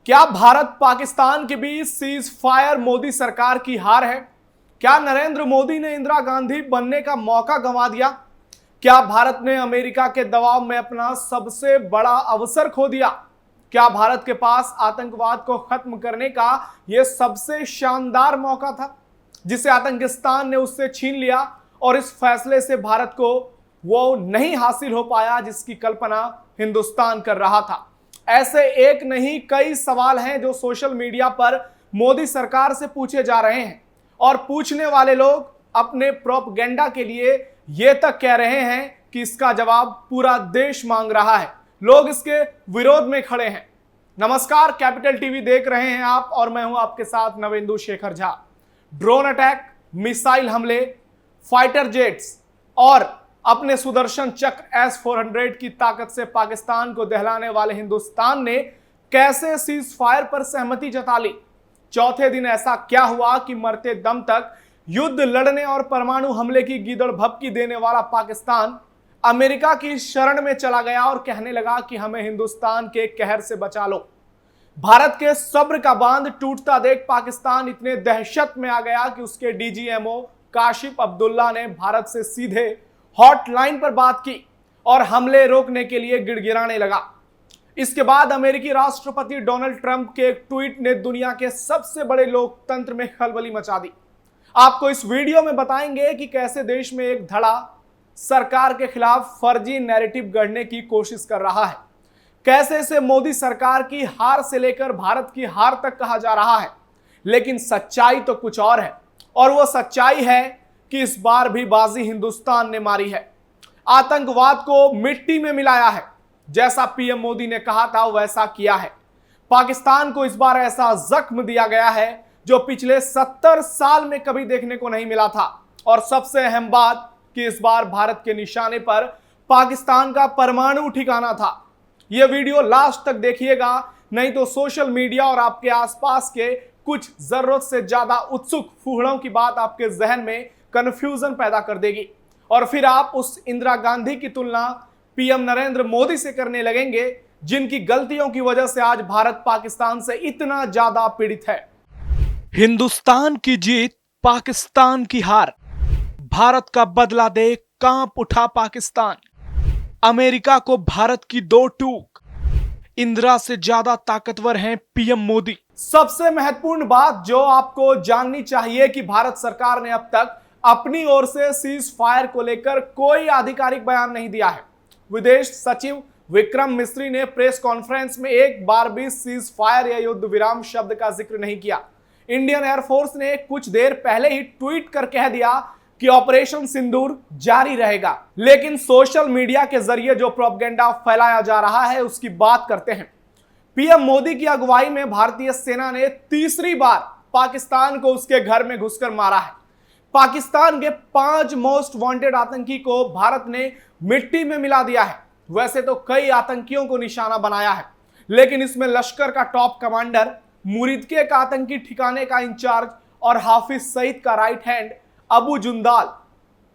क्या भारत पाकिस्तान के बीच cease fire Modi सरकार की हार है? क्या नरेंद्र मोदी ने इंदिरा गांधी बनने का मौका गंवा दिया? क्या भारत ने अमेरिका के दबाव में अपना सबसे बड़ा अवसर खो दिया? क्या भारत के पास आतंकवाद को खत्म करने का यह सबसे शानदार मौका था जिसे आतंकिस्तान ने उससे छीन लिया और इस फैसले से भारत को वो नहीं हासिल हो पाया जिसकी कल्पना हिंदुस्तान कर रहा था? ऐसे एक नहीं कई सवाल हैं जो सोशल मीडिया पर मोदी सरकार से पूछे जा रहे हैं और पूछने वाले लोग अपने प्रोपगेंडा के लिए यह तक कह रहे हैं कि इसका जवाब पूरा देश मांग रहा है। लोग इसके विरोध में खड़े हैं। नमस्कार, कैपिटल टीवी देख रहे हैं आप और मैं हूं आपके साथ Navendu Shekhar Jha. Drone attack, missile हमले, फाइटर जेट्स और अपने सुदर्शन चक्र S-400 की ताकत से पाकिस्तान को दहलाने वाले हिंदुस्तान ने कैसे सीज फायर पर सहमति जता ली? चौथे दिन ऐसा क्या हुआ कि मरते दम तक युद्ध लड़ने और परमाणु हमले की गीदड़ भभकी देने वाला पाकिस्तान अमेरिका की शरण में चला गया और कहने लगा कि हमें हिंदुस्तान के कहर से बचा लो। भारत के सब्र का बांध टूटता देख पाकिस्तान इतने दहशत में आ गया कि उसके DGMO काशिफ अब्दुल्ला ने भारत से सीधे हॉटलाइन पर बात की और हमले रोकने के लिए गिड़गिड़ाने लगा। इसके बाद अमेरिकी राष्ट्रपति डोनाल्ड ट्रंप के एक ट्वीट ने दुनिया के सबसे बड़े लोकतंत्र में खलबली मचा दी। आपको इस वीडियो में बताएंगे कि कैसे देश में एक धड़ा सरकार के खिलाफ फर्जी नैरेटिव गढ़ने की कोशिश कर रहा है, कैसे इसे मोदी सरकार की हार से लेकर भारत की हार तक कहा जा रहा है। लेकिन सच्चाई तो कुछ और है और वो सच्चाई है कि इस बार भी बाजी हिंदुस्तान ने मारी है। आतंकवाद को मिट्टी में मिलाया है। जैसा पीएम मोदी ने कहा था वैसा किया है। पाकिस्तान को इस बार ऐसा जख्म दिया गया है जो पिछले 70 साल में कभी देखने को नहीं मिला था। और सबसे अहम बात कि इस बार भारत के निशाने पर पाकिस्तान का परमाणु ठिकाना था। यह वीडियो लास्ट तक देखिएगा, नहीं तो सोशल मीडिया और आपके आसपास के कुछ जरूरत से ज्यादा उत्सुक फूहड़ों की बात आपके जहन में कंफ्यूजन पैदा कर देगी और फिर आप उस इंदिरा गांधी की तुलना पीएम नरेंद्र मोदी से करने लगेंगे जिनकी गलतियों की वजह से आज भारत पाकिस्तान से इतना ज्यादा पीड़ित है। हिंदुस्तान की जीत, पाकिस्तान की हार। भारत का बदला देख कांप उठा पाकिस्तान। अमेरिका को भारत की दो टूक। इंदिरा से ज्यादा ताकतवर हैं पीएम मोदी। सबसे महत्वपूर्ण बात जो आपको जाननी चाहिए कि भारत सरकार ने अब तक अपनी ओर से सीज फायर को लेकर कोई आधिकारिक बयान नहीं दिया है। विदेश सचिव विक्रम मिस्री ने प्रेस कॉन्फ्रेंस में एक बार भी सीज फायर या युद्ध विराम शब्द का जिक्र नहीं किया। इंडियन एयरफोर्स ने कुछ देर पहले ही ट्वीट कर कह दिया कि ऑपरेशन सिंदूर जारी रहेगा। लेकिन सोशल मीडिया के जरिए जो प्रोपगेंडा फैलाया जा रहा है उसकी बात करते हैं। पीएम मोदी की अगुवाई में भारतीय सेना ने तीसरी बार पाकिस्तान को उसके घर में घुसकर मारा है। पाकिस्तान के 5 मोस्ट वांटेड आतंकी को भारत ने मिट्टी में मिला दिया है। वैसे तो कई आतंकियों को निशाना बनाया है, लेकिन इसमें लश्कर का टॉप कमांडर, मुरीदके का आतंकी ठिकाने का इंचार्ज और हाफिज सईद का राइट हैंड अबू जुंदाल,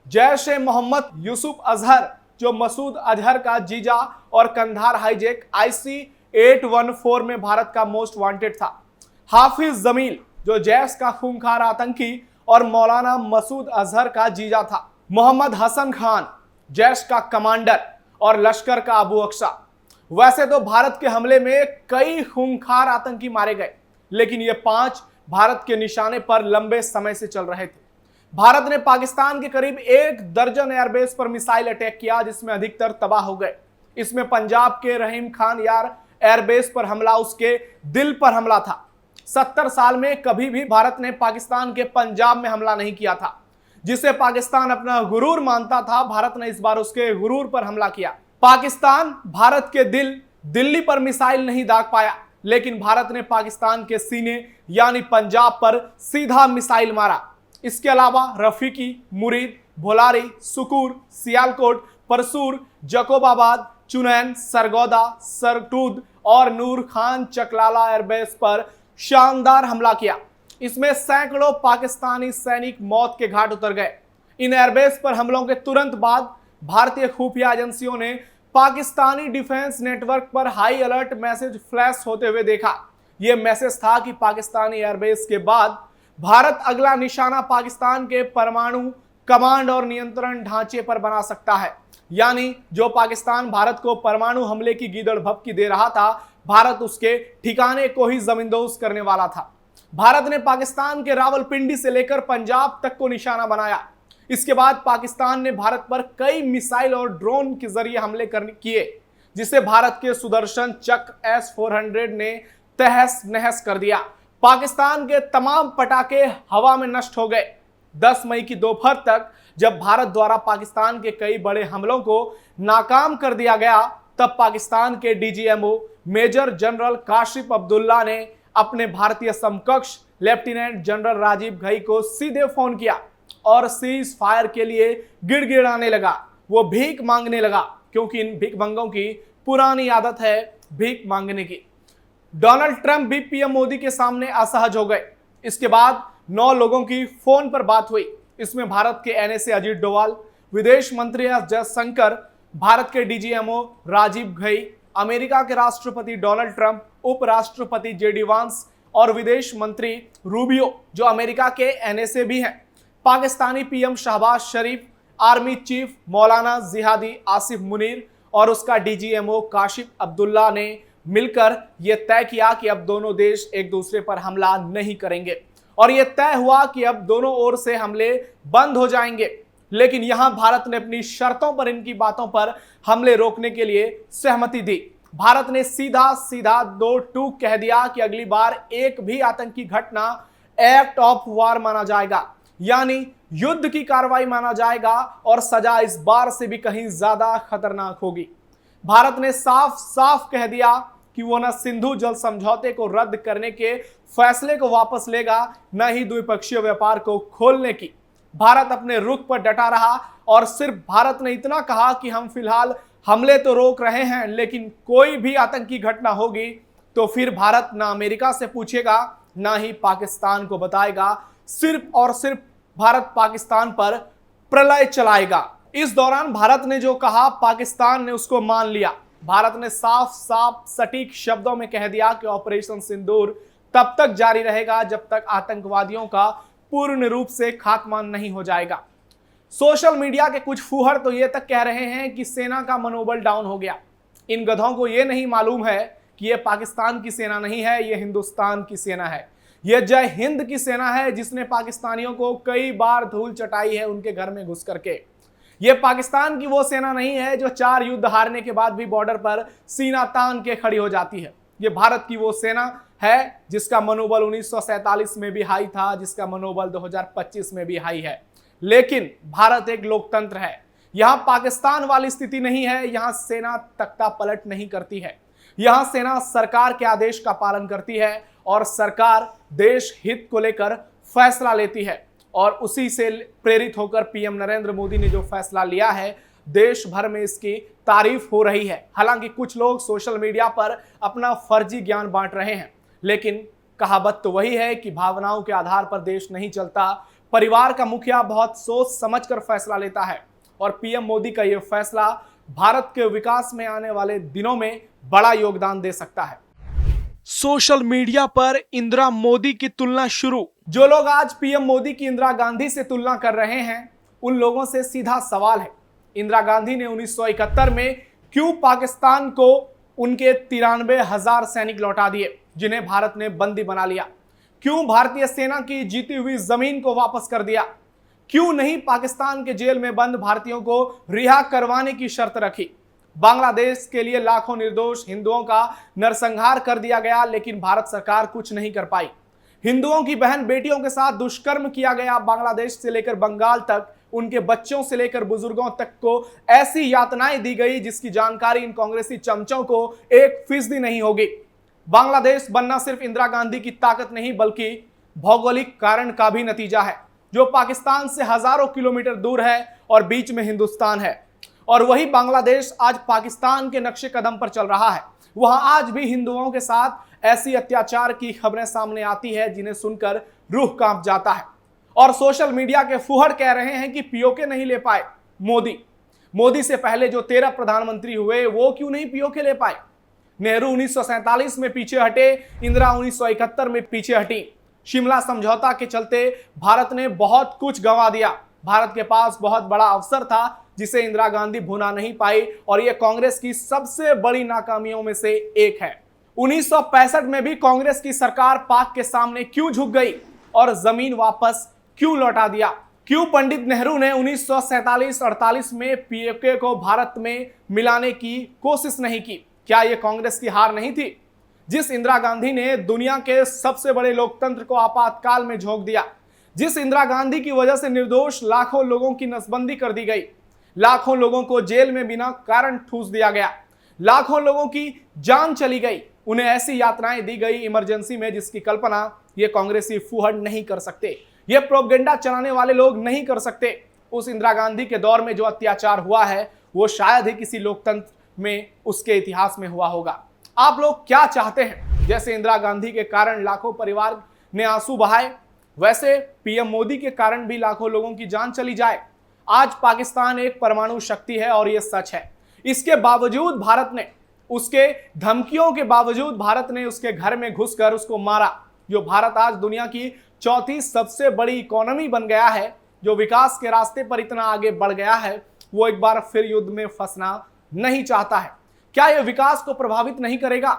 जैश-ए-मोहम्मद यूसुफ अजहर जो मसूद अजहर का जीजा और कंधार हाईजैक IC-814 में भारत का मोस्ट वांटेड था, हाफिज जमील जो जैश का खूंखार आतंकी और मौलाना मसूद अजहर का जीजा था, मोहम्मद हसन खान जैश का कमांडर और लश्कर का अबू अक्सा। वैसे तो भारत के हमले में कई खूंखार आतंकी मारे गए, लेकिन ये 5 भारत के निशाने पर लंबे समय से चल रहे थे। भारत ने पाकिस्तान के करीब 1 दर्जन एयरबेस पर मिसाइल अटैक किया जिसमें अधिकतर तबाह हो गए। इसमें पंजाब के रहीम खान यार एयरबेस पर हमला उसके दिल पर हमला था। 70 साल में कभी भी भारत ने पाकिस्तान के पंजाब में हमला नहीं किया था, जिसे पाकिस्तान अपना गुरूर मानता था। भारत ने इस बार उसके गुरूर पर हमला किया। पाकिस्तान भारत के दिल्ली पर मिसाइल नहीं दाग पाया, लेकिन भारत ने पाकिस्तान के सीने यानी पंजाब पर सीधा मिसाइल मारा। इसके अलावा रफीकी, मुरीद, भोलारी, सुकूर, सियालकोट, परसूर, जकोबाबाद, चुनैन, सरगोदा, सरटूद और नूर खान चकलाला एयरबेस पर शानदार हमला किया। इसमें सैकड़ों पाकिस्तानी सैनिक मौत के घाट उतर गए। इन एयरबेस पर हमलों के तुरंत बाद भारतीय खुफिया एजेंसियों ने पाकिस्तानी डिफेंस नेटवर्क पर हाई अलर्ट मैसेज फ्लैश होते हुए देखा, यह मैसेज था कि पाकिस्तानी एयरबेस के बाद भारत अगला निशाना पाकिस्तान के परमाणु कमांड और नियंत्रण ढांचे पर बना सकता है। यानी जो पाकिस्तान भारत को परमाणु हमले की गीदड़ भभकी दे रहा था, भारत उसके ठिकाने को ही जमींदोज करने वाला था। भारत ने पाकिस्तान के रावलपिंडी से लेकर पंजाब तक को निशाना बनाया। इसके बाद पाकिस्तान ने भारत पर कई मिसाइल और ड्रोन के जरिए हमले किए, जिसे भारत के सुदर्शन चक्र S-400 ने तहस नहस कर दिया। पाकिस्तान के तमाम पटाखे हवा में नष्ट हो गए। 10 मई की दोपहर तक जब भारत द्वारा पाकिस्तान के कई बड़े हमलों को नाकाम कर दिया गया, तब पाकिस्तान के DGMO major general Kashif Abdullah ने अपने भारतीय समकक्ष लेफ्टिनेंट जनरल राजीव घई को सीधे फोन किया और सीज फायर के लिए गिड़गिड़ाने लगा। वो भीख मांगने लगा, क्योंकि इन भीखमंगों की पुरानी आदत है भीख मांगने की। डोनाल्ड ट्रंप भी पीएम मोदी के सामने असहज हो गए। इसके बाद 9 लोगों की फोन पर बात हुई। इसमें भारत के NSA अजीत डोवाल, विदेश मंत्री एस जयशंकर, भारत के DGMO राजीव घई, अमेरिका के राष्ट्रपति डोनाल्ड ट्रंप, उपराष्ट्रपति JD वांस और विदेश मंत्री रूबियो, जो अमेरिका के NSA भी हैं, पाकिस्तानी PM शहबाज शरीफ, आर्मी चीफ मौलाना जिहादी आसिफ मुनीर और उसका DGMO काशिफ अब्दुल्ला ने मिलकर यह तय किया कि अब दोनों देश एक दूसरे पर हमला नहीं करेंगे और यह तय हुआ कि अब दोनों ओर से हमले बंद हो जाएंगे। लेकिन यहां भारत ने अपनी शर्तों पर इनकी बातों पर हमले रोकने के लिए सहमति दी। भारत ने सीधा सीधा 2 टूक कह दिया कि अगली बार एक भी आतंकी घटना एक्ट ऑफ वार माना जाएगा, यानी युद्ध की कार्रवाई माना जाएगा और सजा इस बार से भी कहीं ज्यादा खतरनाक होगी। भारत ने साफ साफ कह दिया कि वो न सिंधु जल समझौते को रद्द करने के फैसले को वापस लेगा, न ही द्विपक्षीय व्यापार को खोलने की। भारत अपने रुख पर डटा रहा और सिर्फ भारत ने इतना कहा कि हम फिलहाल हमले तो रोक रहे हैं, लेकिन कोई भी आतंकी घटना होगी तो फिर भारत ना अमेरिका से पूछेगा, ना ही पाकिस्तान को बताएगा। सिर्फ और सिर्फ भारत पाकिस्तान पर प्रलय चलाएगा। इस दौरान भारत ने जो कहा, पाकिस्तान ने उसको मान लिया। भारत ने साफ साफ सटीक शब्दों में कह दिया कि ऑपरेशन सिंदूर तब तक जारी रहेगा जब तक आतंकवादियों का पूर्ण रूप से खात्मा नहीं हो जाएगा। सोशल मीडिया के कुछ फूहड़ तो ये तक कह रहे हैं कि सेना का मनोबल डाउन हो गया। इन गधों को ये नहीं मालूम है कि ये पाकिस्तान की सेना नहीं है, ये हिंदुस्तान की सेना है। ये जय हिंद की सेना है, जिसने पाकिस्तानियों को कई बार धूल चटाई है उनके घर में घुस करके। ये पाकिस्तान की वो सेना नहीं है जो 4 युद्ध हारने के बाद भी बॉर्डर पर सीना तान के खड़ी हो जाती है। ये भारत की वो सेना है जिसका मनोबल 1947 में भी हाई था, जिसका मनोबल 2025 में भी हाई है। लेकिन भारत एक लोकतंत्र है। यहां पाकिस्तान वाली स्थिति नहीं है। यहां सेना तख्ता पलट नहीं करती है। यहां सेना सरकार के आदेश का पालन करती है और सरकार देश हित को लेकर फैसला लेती है। और उसी से प्रेरित होकर पीएम नरेंद्र मोदी ने जो फैसला लिया है, देश भर में इसकी तारीफ हो रही है। हालांकि कुछ लोग सोशल मीडिया पर अपना फर्जी ज्ञान बांट रहे हैं, लेकिन कहावत तो वही है कि भावनाओं के आधार पर देश नहीं चलता। परिवार का मुखिया बहुत सोच समझकर फैसला लेता है और पीएम मोदी का यह फैसला भारत के विकास में आने वाले दिनों में बड़ा योगदान दे सकता है। सोशल मीडिया पर इंदिरा मोदी की तुलना शुरू। जो लोग आज पीएम मोदी की इंदिरा गांधी से तुलना कर रहे हैं, उन लोगों से सीधा सवाल है, इंदिरा गांधी ने 1971 में क्यों पाकिस्तान को उनके 93,000 सैनिक लौटा दिए जिन्हें भारत ने बंदी बना लिया? क्यों भारतीय सेना की जीती हुई जमीन को वापस कर दिया? क्यों नहीं पाकिस्तान के जेल में बंद भारतीयों को रिहा करवाने की शर्त रखी? बांग्लादेश के लिए लाखों निर्दोष हिंदुओं का नरसंहार कर दिया गया, लेकिन भारत सरकार कुछ नहीं कर पाई। हिंदुओं की बहन बेटियों के साथ दुष्कर्म किया गया। बांग्लादेश से लेकर बंगाल तक उनके बच्चों से लेकर बुजुर्गों तक को ऐसी यातनाएं दी गई जिसकी जानकारी इन कांग्रेसी चमचों को 1% नहीं होगी। बांग्लादेश बनना सिर्फ इंदिरा गांधी की ताकत नहीं, बल्कि भौगोलिक कारण का भी नतीजा है, जो पाकिस्तान से हजारों किलोमीटर दूर है और बीच में हिंदुस्तान है। और वही बांग्लादेश आज पाकिस्तान के नक्शे कदम पर चल रहा है। वहां आज भी हिंदुओं के साथ ऐसी अत्याचार की खबरें सामने आती है जिन्हें सुनकर रूह कांप जाता है। और सोशल मीडिया के फुहड़ कह रहे हैं कि पीओके नहीं ले पाए मोदी से पहले जो 13 प्रधानमंत्री हुए वो क्यों नहीं पीओके ले पाए? नेहरू 1947 में पीछे हटे, इंदिरा 1971 में पीछे हटी। शिमला समझौता के चलते भारत ने बहुत कुछ गंवा दिया। भारत के पास बहुत बड़ा अवसर था जिसे इंदिरा गांधी भुना नहीं पाई और यह कांग्रेस की सबसे बड़ी नाकामियों में से एक है। 1965 में भी कांग्रेस की सरकार पाक के सामने क्यों झुक गई और जमीन वापस क्यों लौटा दिया? क्यों पंडित नेहरू ने 1947-48 में पीके को भारत में मिलाने की कोशिश नहीं की? क्या यह कांग्रेस की हार नहीं थी? जिस इंदिरा गांधी ने दुनिया के सबसे बड़े लोकतंत्र को आपातकाल में झोंक दिया, जिस इंदिरा गांधी की वजह से निर्दोष लाखों लोगों की नसबंदी कर दी गई, लाखों लोगों को जेल में बिना कारण ठूस दिया गया, लाखों लोगों की जान चली गई, उन्हें ऐसी यातनाएं दी गई इमरजेंसी में जिसकी कल्पना ये कांग्रेसी फूहड़ नहीं कर सकते, ये प्रोपेगेंडा चलाने वाले लोग नहीं कर सकते। उस इंदिरा गांधी के दौर में जो अत्याचार हुआ है वो शायद ही किसी लोकतंत्र में उसके इतिहास में हुआ होगा। आप लोग क्या चाहते हैं? जैसे इंदिरा गांधी के कारण लाखों परिवार ने आंसू बहाए, वैसे पीएम मोदी के कारण भी लाखों लोगों की जान चली जाए। आज पाकिस्तान एक परमाणु शक्ति है और यह सच है। इसके बावजूद भारत ने, उसके धमकियों के बावजूद भारत ने उसके घर में घुसकर उसको मारा। जो भारत आज दुनिया की चौथी सबसे बड़ी इकोनॉमी बन गया है, जो विकास के रास्ते पर इतना आगे बढ़ गया है, वो एक बार फिर युद्ध में फंसना नहीं चाहता है। क्या यह विकास को प्रभावित नहीं करेगा?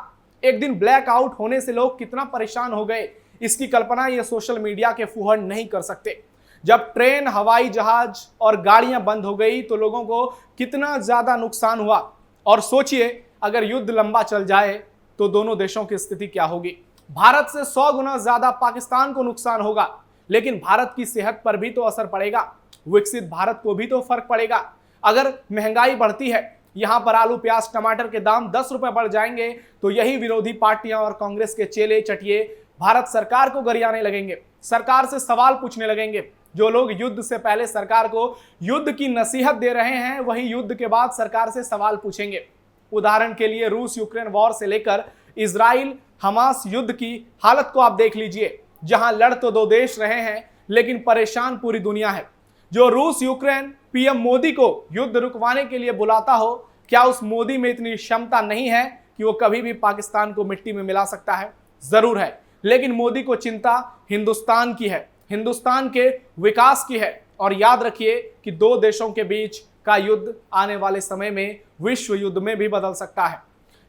एक दिन ब्लैक आउट होने से लोग कितना परेशान हो गए, इसकी कल्पना ये सोशल मीडिया के फूहड़ नहीं कर सकते। जब ट्रेन, हवाई जहाज और गाड़ियां बंद हो गई तो लोगों को कितना ज्यादा नुकसान हुआ। और सोचिए अगर युद्ध लंबा चल जाए तो दोनों देशों की स्थिति क्या होगी। भारत से 100 गुना ज्यादा पाकिस्तान को नुकसान होगा, लेकिन भारत की सेहत पर भी तो असर पड़ेगा, विकसित भारत को भी तो फर्क पड़ेगा। अगर महंगाई बढ़ती है, यहां पर आलू, प्याज, टमाटर के दाम 10 रुपए बढ़ जाएंगे तो यही विरोधी पार्टियां और कांग्रेस के चेले चटिए भारत सरकार को गरियाने लगेंगे, सरकार से सवाल पूछने लगेंगे। जो लोग युद्ध से पहले सरकार को युद्ध की नसीहत दे रहे हैं, वही युद्ध के बाद सरकार से सवाल पूछेंगे। उदाहरण के लिए रूस यूक्रेन वॉर से लेकर इजराइल हमास युद्ध की हालत को आप देख लीजिए, जहां लड़ तो दो देश रहे हैं लेकिन परेशान पूरी दुनिया है। जो रूस यूक्रेन पीएम मोदी को युद्ध रुकवाने के लिए बुलाता हो, क्या उस मोदी में इतनी क्षमता नहीं है कि वो कभी भी पाकिस्तान को मिट्टी में मिला सकता है? जरूर है, लेकिन मोदी को चिंता हिंदुस्तान की है, हिंदुस्तान के विकास की है। और याद रखिए कि दो देशों के बीच का युद्ध आने वाले समय में विश्व युद्ध में भी बदल सकता है।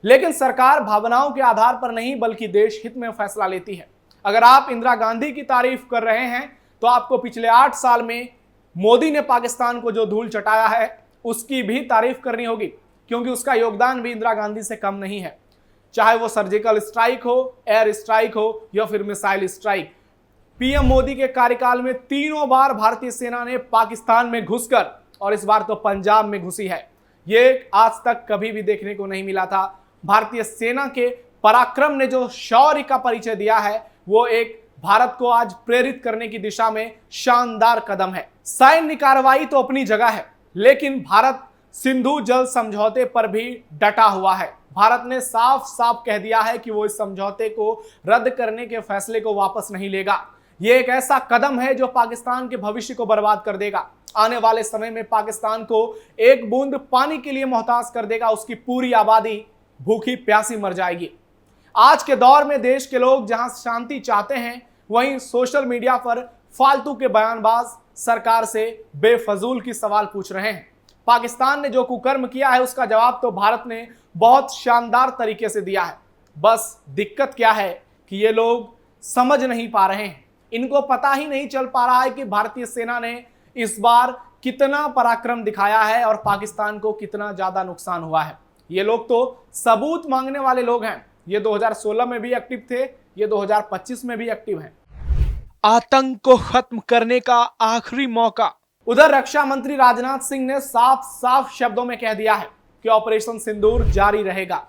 लेकिन सरकार भावनाओं के आधार पर नहीं बल्कि देश हित में फैसला लेती है। अगर आप इंदिरा गांधी की तारीफ कर रहे हैं तो आपको पिछले 8 साल में मोदी ने पाकिस्तान को जो धूल चटाया है उसकी भी तारीफ करनी होगी, क्योंकि उसका योगदान भी इंदिरा गांधी से कम नहीं है। चाहे वो सर्जिकल स्ट्राइक हो, एयर स्ट्राइक हो या फिर मिसाइल स्ट्राइक, पीएम मोदी के कार्यकाल में 3 बार भारतीय सेना ने पाकिस्तान में घुसकर, और इस बार तो पंजाब में घुसी है, ये आज तक कभी भी देखने को नहीं मिला था। भारतीय सेना के पराक्रम ने जो शौर्य का परिचय दिया है वो एक भारत को आज प्रेरित करने की दिशा में शानदार कदम है। सैन्य कार्रवाई तो अपनी जगह है, लेकिन भारत सिंधु जल समझौते पर भी डटा हुआ है। भारत ने साफ साफ कह दिया है कि वो इस समझौते को रद्द करने के फैसले को वापस नहीं लेगा। ये एक ऐसा कदम है जो पाकिस्तान के भविष्य को बर्बाद कर देगा। आने वाले समय में पाकिस्तान को एक बूंद पानी के लिए मोहताज कर देगा, उसकी पूरी आबादी भूखी प्यासी मर जाएगी। आज के दौर में देश के लोग जहां शांति चाहते हैं, वहीं सोशल मीडिया पर फालतू के बयानबाज सरकार से बेफजूल की सवाल पूछ रहे हैं। पाकिस्तान ने जो कुकर्म किया है उसका जवाब तो भारत ने बहुत शानदार तरीके से दिया है। बस दिक्कत क्या है कि ये लोग समझ नहीं पा रहे हैं, इनको पता ही नहीं चल पा रहा है कि भारतीय सेना ने इस बार कितना पराक्रम दिखाया है और पाकिस्तान को कितना ज्यादा नुकसान हुआ है। ये लोग तो सबूत मांगने वाले लोग हैं। ये 2016 में भी एक्टिव थे, ये 2025 में भी एक्टिव हैं। आतंक को खत्म करने का आखिरी मौका। उधर रक्षा मंत्री राजनाथ सिंह ने साफ साफ शब्दों में कह दिया है कि ऑपरेशन सिंदूर जारी रहेगा।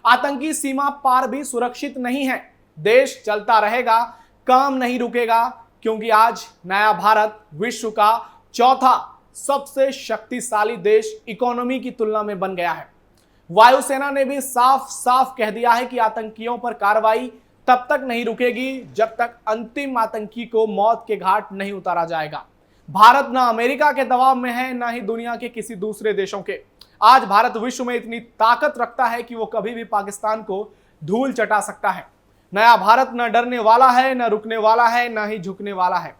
आतंकी सीमा पार भी सुरक्षित नहीं है, देश चलता रहेगा, काम नहीं रुकेगा, क्योंकि आज नया भारत विश्व का चौथा सबसे शक्तिशाली देश इकोनॉमी की तुलना में बन गया है। वायुसेना ने भी साफ साफ कह दिया है कि आतंकियों पर कार्रवाई तब तक नहीं रुकेगी जब तक अंतिम आतंकी को मौत के घाट नहीं उतारा जाएगा। भारत ना अमेरिका के दबाव में है, ना ही दुनिया के किसी दूसरे देशों के। आज भारत विश्व में इतनी ताकत रखता है कि वो कभी भी पाकिस्तान को धूल चटा सकता है। नया भारत न डरने वाला है, न रुकने वाला है, न ही झुकने वाला है।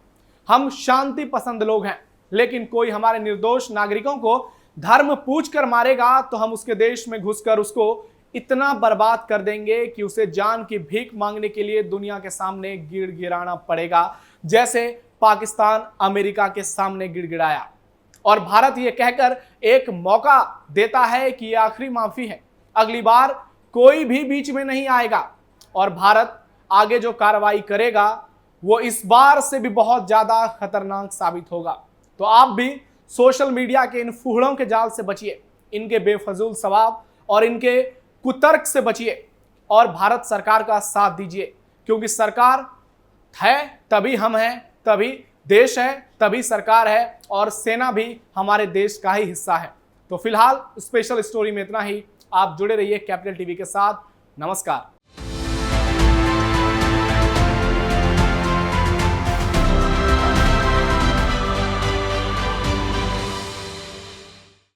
हम शांति पसंद लोग हैं, लेकिन कोई हमारे निर्दोष नागरिकों को धर्म पूछ कर मारेगा तो हम उसके देश में घुसकर उसको इतना बर्बाद कर देंगे कि उसे जान की भीख मांगने के लिए दुनिया के सामने गिड़गिड़ाना पड़ेगा, जैसे पाकिस्तान अमेरिका के सामने गिड़गिड़ाया। और भारत ये कहकर एक मौका देता है कि यह आखिरी माफी है, अगली बार कोई भी बीच में नहीं आएगा। और भारत आगे जो कार्रवाई करेगा वो इस बार से भी बहुत ज्यादा खतरनाक साबित होगा। तो आप भी सोशल मीडिया के इन फूहड़ों के जाल से बचिए, इनके बेफजूल सवाब और इनके कुतर्क से बचिए और भारत सरकार का साथ दीजिए, क्योंकि सरकार है तभी हम हैं, तभी देश है तभी सरकार है, और सेना भी हमारे देश का ही हिस्सा है। तो फिलहाल स्पेशल स्टोरी में इतना ही। आप जुड़े रहिए कैपिटल टीवी के साथ। नमस्कार।